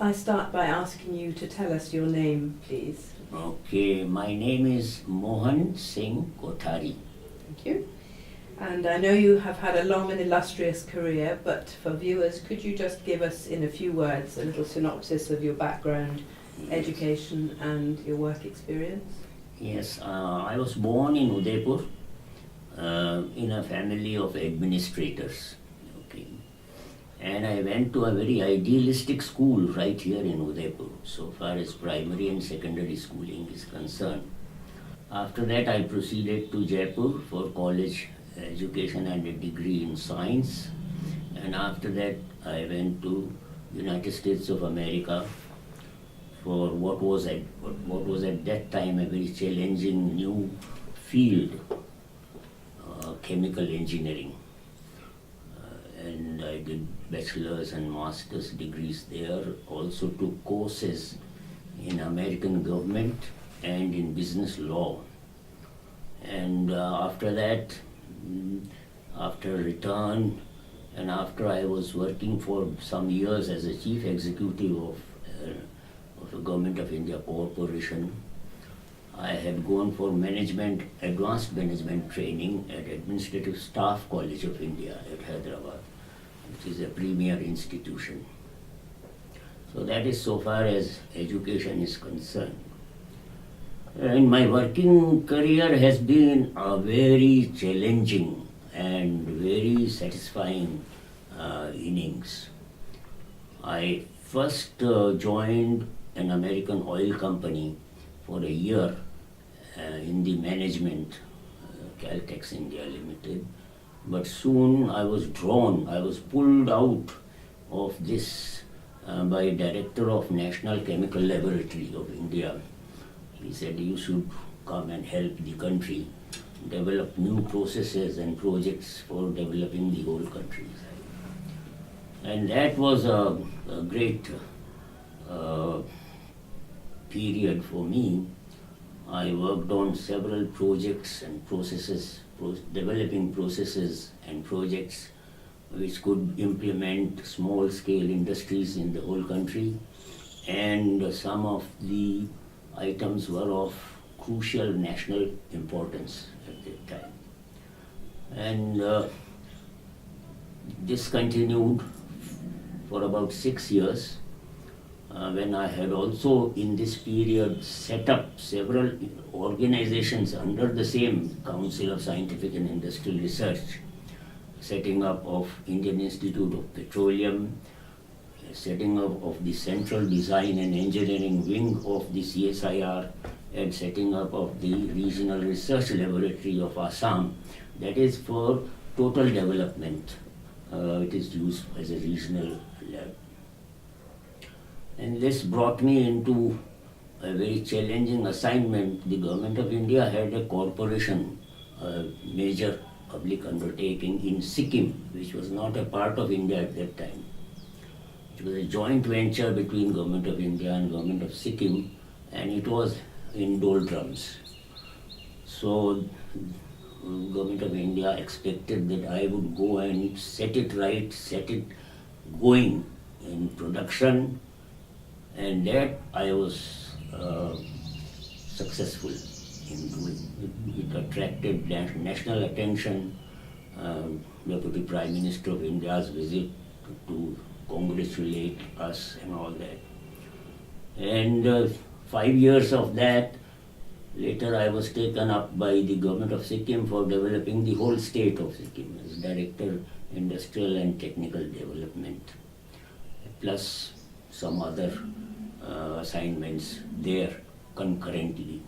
I start by asking you to tell us your name, please? Okay, my name is Mohan Singh Kothari. Thank you. And I know you have had a long and illustrious career, but for viewers, could you just give us in a few words a little synopsis of your background, education and your work experience? Yes, I was born in Udaipur in a family of administrators. Okay. And I went to a very idealistic school right here in Udaipur, so far as primary and secondary schooling is concerned. After that, I proceeded to Jaipur for college education and a degree in science. And after that, I went to United States of America for what was at that time a very challenging new field, chemical engineering. And I did bachelor's and master's degrees there, also took courses in American government and in business law. And after that, after return and after I was working for some years as a chief executive of a Government of India corporation, I had gone for advanced management training at Administrative Staff College of India at Hyderabad, which is a premier institution. So that is so far as education is concerned. And my working career has been a very challenging and very satisfying innings. I first joined an American oil company for a year in the management, Caltex India Limited. But soon I was pulled out of this by Director of National Chemical Laboratory of India. He said, you should come and help the country develop new processes and projects for developing the whole country. And that was a great period for me. I worked on several projects and processes, developing processes and projects which could implement small-scale industries in the whole country, and some of the items were of crucial national importance at that time. And this continued for about 6 years, when I had also in this period set up several organizations under the same Council of Scientific and Industrial Research, setting up of Indian Institute of Petroleum, setting up of the Central Design and Engineering Wing of the CSIR, and setting up of the Regional Research Laboratory of Assam, that is for total development. It is used as a regional lab. And this brought me into a very challenging assignment. The Government of India had a corporation, a major public undertaking in Sikkim, which was not a part of India at that time. It was a joint venture between Government of India and Government of Sikkim, and it was in doldrums. So Government of India expected that I would go and set it right, set it going in production, and that I was successful in doing. It attracted national attention. Deputy Prime Minister of India's visit to congratulate us and all that. And 5 years of that, later I was taken up by the Government of Sikkim for developing the whole state of Sikkim as Director, Industrial and Technical Development, plus some other assignments there concurrently.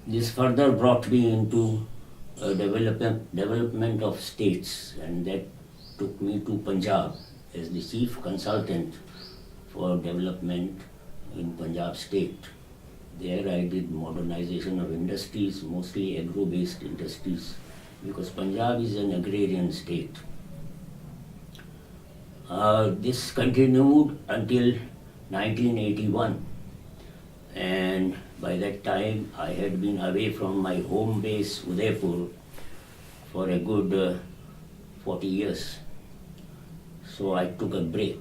This further brought me into development of states, and that took me to Punjab as the chief consultant for development in Punjab state. There I did modernization of industries, mostly agro-based industries, because Punjab is an agrarian state. This continued until 1981, and by that time I had been away from my home base Udaipur for a good 40 years. So I took a break.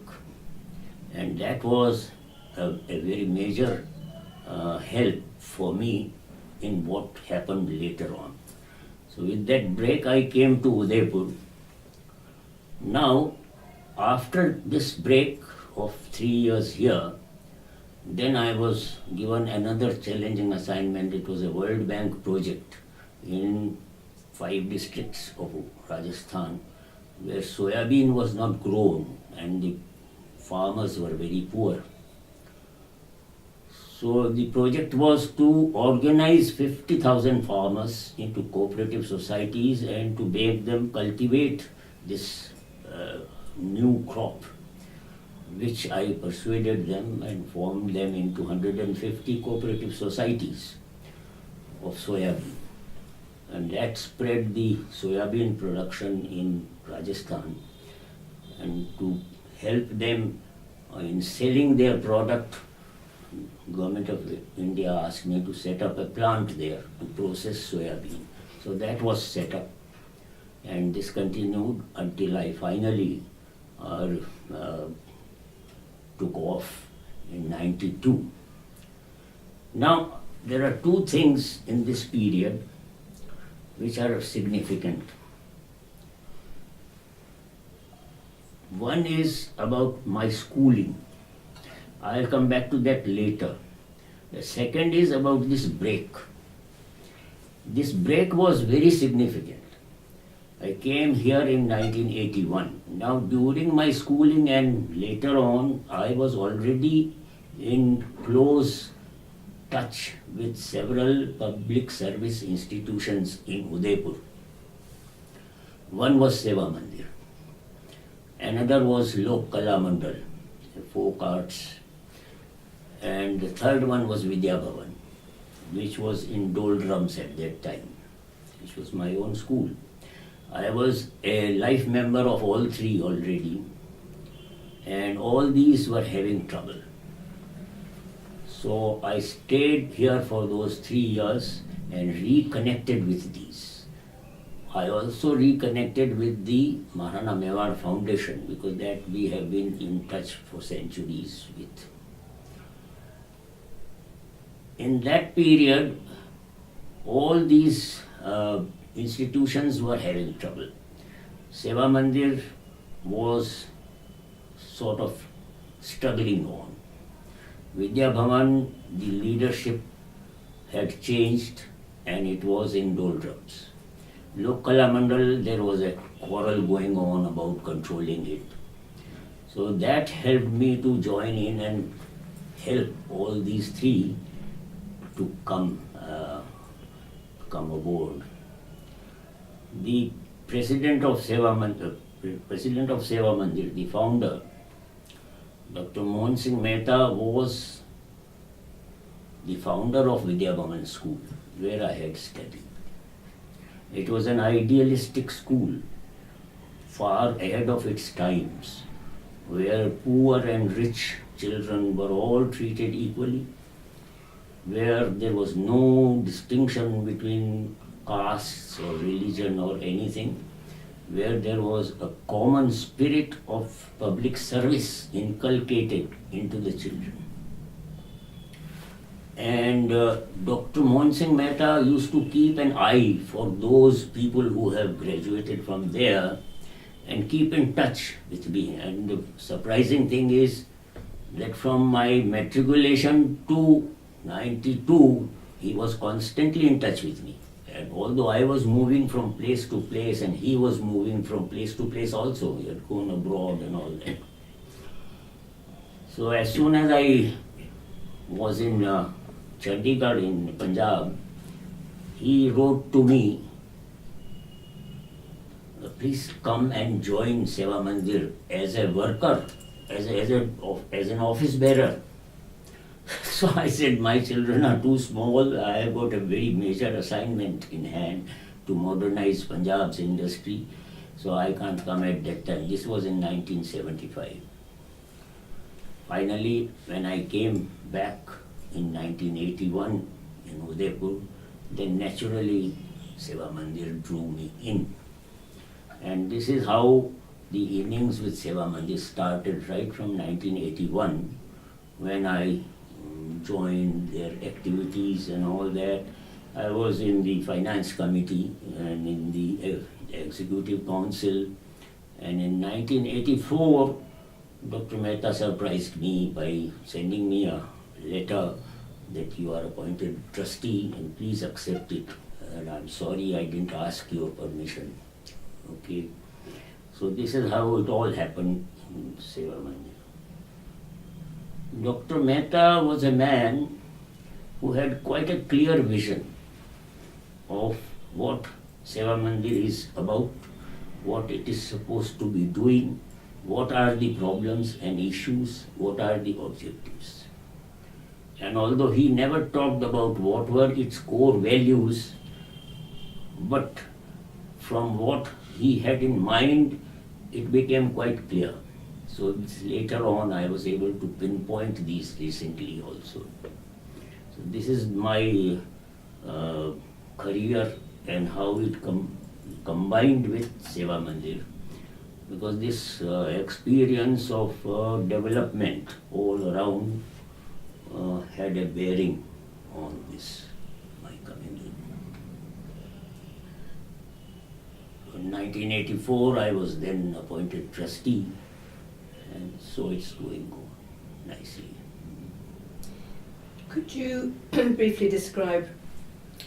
And that was a very major help for me in what happened later on. So with that break, I came to Udaipur. Now, after this break of 3 years here, then I was given another challenging assignment. It was a World Bank project in 5 districts of Rajasthan, where soybean was not grown and the farmers were very poor. So the project was to organize 50,000 farmers into cooperative societies and to make them cultivate this new crop, which I persuaded them and formed them into 150 cooperative societies of soybean. And that spread the soybean production in Rajasthan. And to help them in selling their product, Government of India asked me to set up a plant there to process soybean. So that was set up, and this continued until I finally took off in '92. Now, there are 2 things in this period which are significant. One is about my schooling. I'll come back to that later. The second is about this break. This break was very significant. I came here in 1981. Now, during my schooling and later on, I was already in close touch with several public service institutions in Udaipur. One was Seva Mandir. Another was Lok Kala Mandal, folk arts. And the third one was Vidya Bhavan, which was in doldrums at that time, which was my own school. I was a life member of all 3 already, and all these were having trouble. So I stayed here for those 3 years and reconnected with these. I also reconnected with the Maharana Mewar Foundation, because that we have been in touch for centuries with. In that period, all these institutions were having trouble. Seva Mandir was sort of struggling on. Vidya Bhavan, the leadership had changed and it was in doldrums. Lok Kala Mandal, there was a quarrel going on about controlling it. So that helped me to join in and help all these 3 to come aboard. The president of Seva Mandir, the founder, Dr. Mohan Singh Mehta, was the founder of Vidya Bhavan School, where I had studied. It was an idealistic school, far ahead of its times, where poor and rich children were all treated equally, where there was no distinction between castes or religion or anything, where there was a common spirit of public service inculcated into the children. And Dr. Mohan Singh Mehta used to keep an eye for those people who have graduated from there and keep in touch with me. And the surprising thing is that from my matriculation to 92, he was constantly in touch with me. And although I was moving from place to place and he was moving from place to place also, he had gone abroad and all that. So as soon as I was in Chandigarh in Punjab, he wrote to me, please come and join Seva Mandir as a worker, as an office bearer. So I said, my children are too small, I have got a very major assignment in hand to modernize Punjab's industry, so I can't come at that time. This was in 1975. Finally, when I came back in 1981 in Udaipur, then naturally Seva Mandir drew me in. And this is how the innings with Seva Mandir started right from 1981 when I joined their activities and all that. I was in the finance committee and in the executive council, and in 1984 Dr. Mehta surprised me by sending me a letter that you are appointed trustee and please accept it. And I'm sorry I didn't ask your permission. Okay. So this is how it all happened in Seva Mandir. Dr. Mehta was a man who had quite a clear vision of what Seva Mandir is about, what it is supposed to be doing, what are the problems and issues, what are the objectives. And although he never talked about what were its core values, but from what he had in mind, it became quite clear. So later on I was able to pinpoint these recently also. So this is my career and how it combined with Seva Mandir. Because this experience of development all around had a bearing on this, my coming in. In 1984, I was then appointed trustee, and so it's going on nicely. Could you briefly describe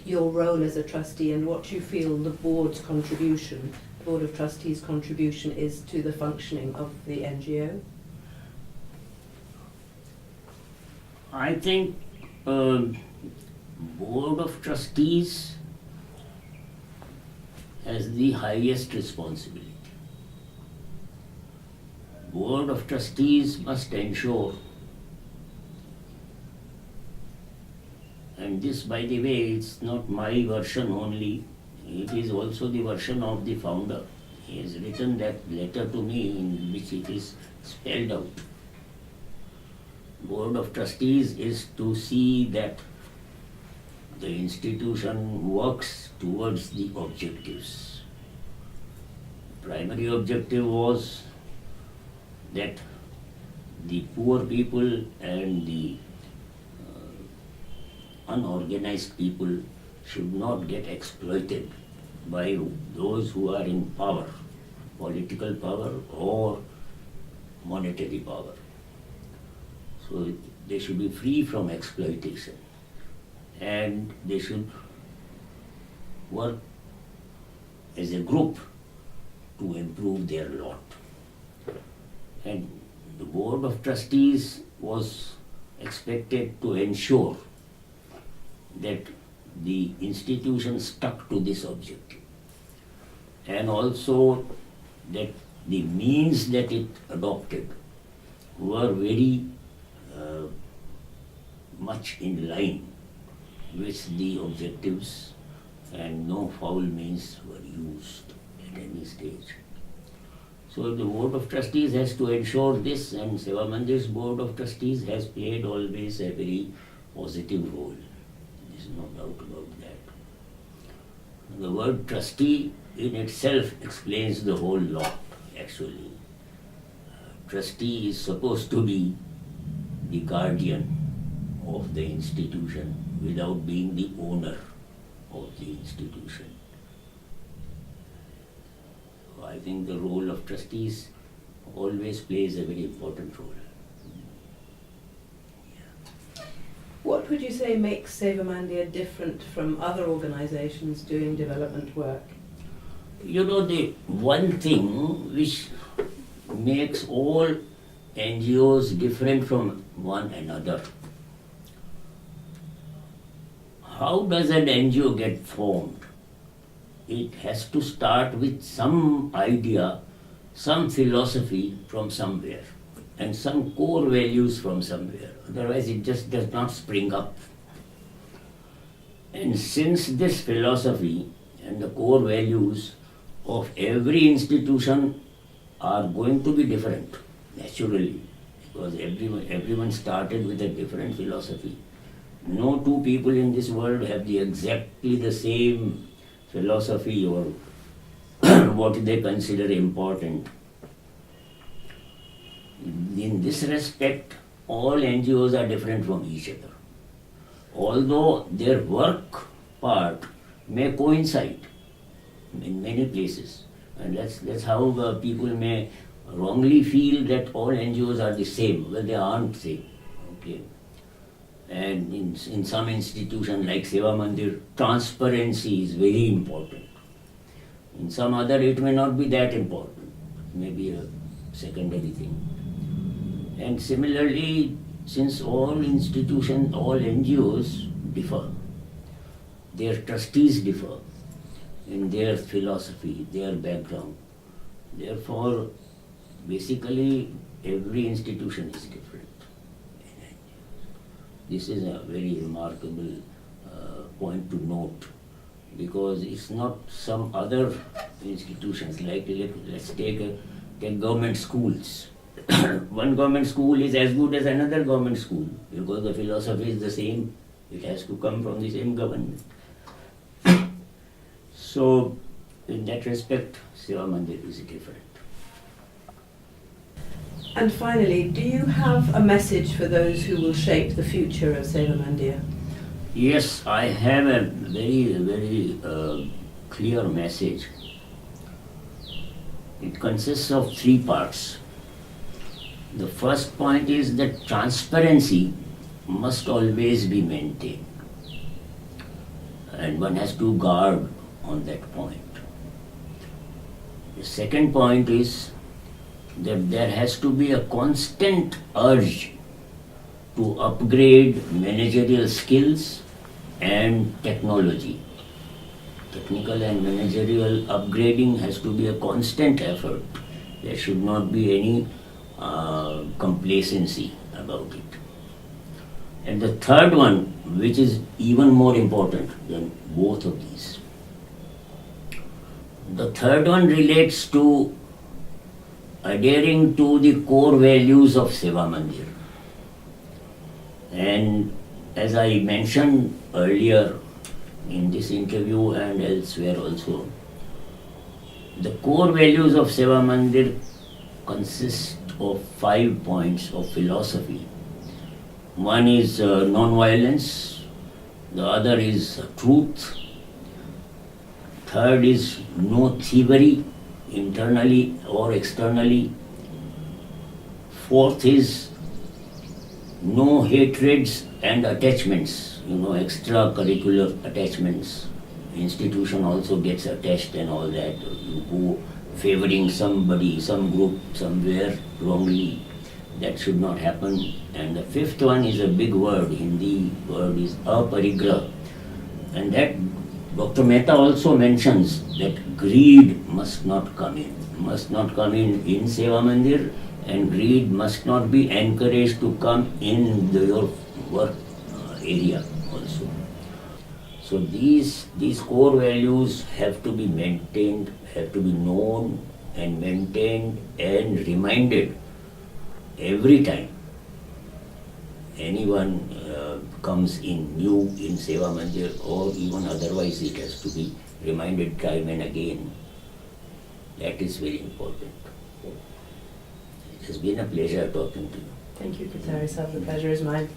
your role as a trustee and what you feel the board's contribution, the Board of Trustees' contribution is to the functioning of the NGO? I think Board of Trustees has the highest responsibility. Board of Trustees must ensure, and this by the way it's not my version only, it is also the version of the founder. He has written that letter to me in which it is spelled out. Board of Trustees is to see that the institution works towards the objectives. Primary objective was that the poor people and the unorganized people should not get exploited by those who are in power, political power or monetary power. So they should be free from exploitation and they should work as a group to improve their lot. And the Board of Trustees was expected to ensure that the institution stuck to this objective, and also that the means that it adopted were very much in line with the objectives and no foul means were used at any stage. So the Board of Trustees has to ensure this, and Seva Mandir's Board of Trustees has played always a very positive role. There is no doubt about that. The word trustee in itself explains the whole lot, actually. Trustee is supposed to be the guardian of the institution without being the owner of the institution. So I think the role of trustees always plays a very important role. What would you say makes Seva Mandir different from other organisations doing development work? You know, the one thing which makes all NGOs different from one another. How does an NGO get formed? It has to start with some idea, some philosophy from somewhere, and some core values from somewhere. Otherwise, it just does not spring up. And since this philosophy and the core values of every institution are going to be different, naturally, because everyone started with a different philosophy. No two people in this world have exactly the same philosophy or what they consider important. In this respect, all NGOs are different from each other. Although their work part may coincide in many places, and that's how people may wrongly feel that all NGOs are the same. Well, they aren't same. Okay. And in some institutions like Seva Mandir, transparency is very important. In some other, it may not be that important. It may be a secondary thing. And similarly, since all institutions, all NGOs differ, their trustees differ in their philosophy, their background. Therefore, basically, every institution is different. This is a very remarkable point to note, because it's not some other institutions, like let's take government schools. One government school is as good as another government school because the philosophy is the same. It has to come from the same government. So, in that respect, Seva Mandir is different. And finally, do you have a message for those who will shape the future of Seva Mandir? Yes, I have a very clear message. It consists of 3 parts. The first point is that transparency must always be maintained, and one has to guard on that point. The second point is that there has to be a constant urge to upgrade managerial skills and technology. Technical and managerial upgrading has to be a constant effort. There should not be any complacency about it. And the third one, which is even more important than both of these, the third one relates to adhering to the core values of Seva Mandir. And as I mentioned earlier in this interview and elsewhere also, the core values of Seva Mandir consist of 5 points of philosophy. One is non-violence, the other is truth, third is no thievery, internally or externally, fourth is no hatreds and attachments, extracurricular attachments. Institution also gets attached and all that. You go favoring somebody, some group, somewhere wrongly. That should not happen. And the fifth one is a big word. Hindi word is aparigraha. And that Dr. Mehta also mentions that greed must not come in. Must not come in Seva Mandir, and greed must not be encouraged to come in your work area also. So these core values have to be maintained, have to be known and maintained and reminded every time anyone comes in new in Seva Mandir, or even otherwise it has to be reminded time and again. That is very important. It has been a pleasure talking to you. Thank you, Kothari Sahib. The pleasure is mine.